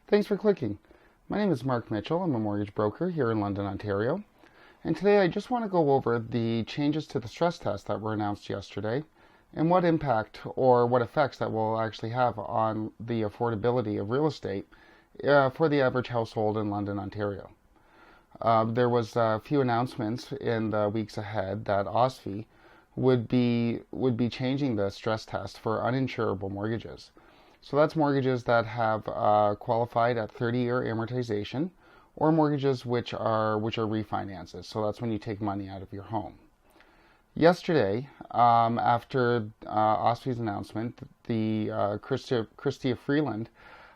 Thanks for clicking. My name is Mark Mitchell. I'm a mortgage broker here in London, Ontario. And today I just want to go over the changes to the stress test that were announced yesterday and what impact or what effects that will actually have on the affordability of real estate for the average household in London, Ontario. There was a few announcements in the weeks ahead that OSFI would be changing the stress test for uninsurable mortgages. So that's mortgages that have qualified at 30-year amortization, or mortgages which are refinances. So that's when you take money out of your home. Yesterday, after OSFI's announcement, the Chrystia Freeland,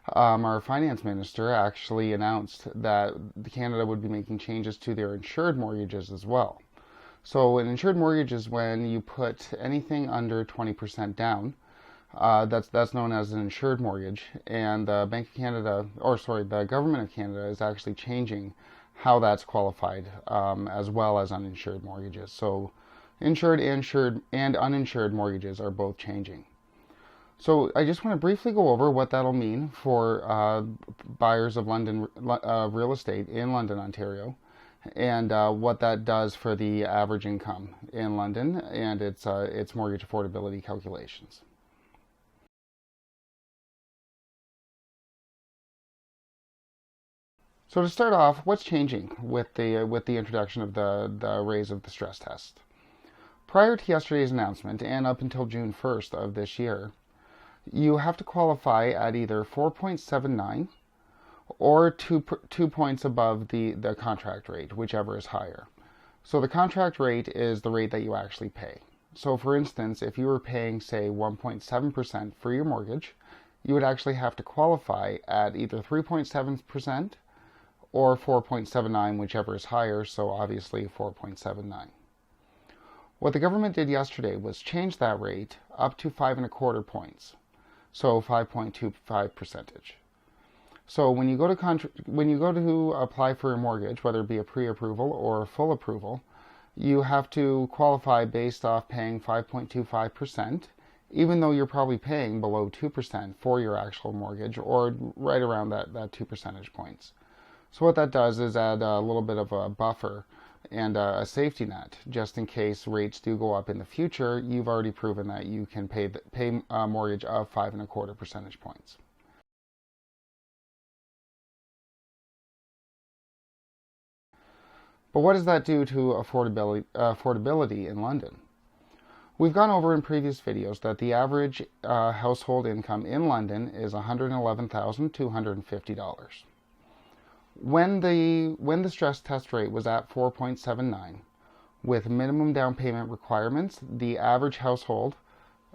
our finance minister, actually announced that Canada would be making changes to their insured mortgages as well. So an insured mortgage is when you put anything under 20% down. That's known as an insured mortgage, and the the Government of Canada is actually changing how that's qualified, as well as uninsured mortgages. So insured and uninsured mortgages are both changing. So I just want to briefly go over what that'll mean for buyers of London real estate in London, Ontario, and what that does for the average income in London and its mortgage affordability calculations. So to start off, what's changing with the introduction of the raise of the stress test? Prior to yesterday's announcement and up until June 1st of this year, you have to qualify at either 4.79 or 2 points above the contract rate, whichever is higher. So the contract rate is the rate that you actually pay. So for instance, if you were paying, say, 1.7% for your mortgage, you would actually have to qualify at either 3.7% or 4.79, whichever is higher, so obviously 4.79. What the government did yesterday was change that rate up to 5.25 points, so 5.25%. So when you go to apply for a mortgage, whether it be a pre-approval or a full approval, you have to qualify based off paying 5.25%, even though you're probably paying below 2% for your actual mortgage, or right around that 2 percentage points. So what that does is add a little bit of a buffer and a safety net, just in case rates do go up in the future. You've already proven that you can pay a mortgage of 5.25 percentage points. But what does that do to affordability in London? We've gone over in previous videos that the average household income in London is $111,250. When the stress test rate was at 4.79, with minimum down payment requirements, the average household,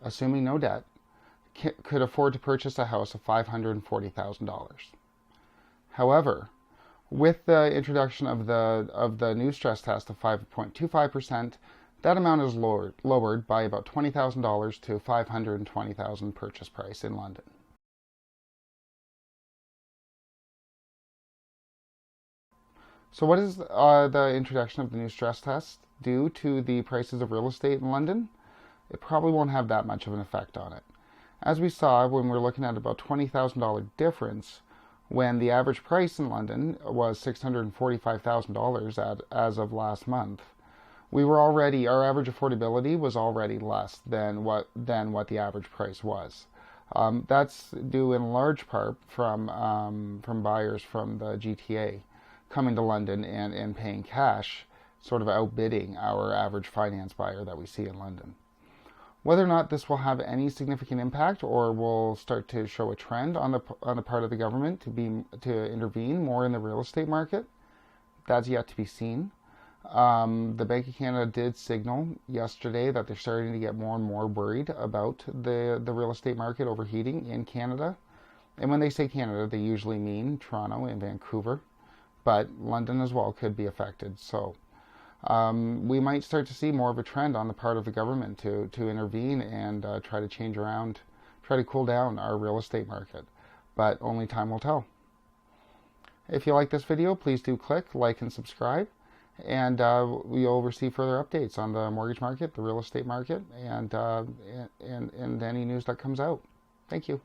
assuming no debt, could afford to purchase a house of $540,000. However, with the introduction of the new stress test of 5.25%, that amount is lowered by about $20,000 to $520,000 purchase price in London. So what does the introduction of the new stress test do to the prices of real estate in London? It probably won't have that much of an effect on it. As we saw when we're looking at about $20,000 difference, when the average price in London was $645,000 as of last month, our average affordability was already less than what the average price was. That's due in large part from buyers from the GTA coming to London and paying cash, sort of outbidding our average finance buyer that we see in London. Whether or not this will have any significant impact or will start to show a trend on the part of the government to intervene more in the real estate market, that's yet to be seen. The Bank of Canada did signal yesterday that they're starting to get more and more worried about the real estate market overheating in Canada. And when they say Canada, they usually mean Toronto and Vancouver, but London as well could be affected. So we might start to see more of a trend on the part of the government to intervene and try to try to cool down our real estate market. But only time will tell. If you like this video, please do click like and subscribe, and you'll receive further updates on the mortgage market, the real estate market, and any news that comes out. Thank you.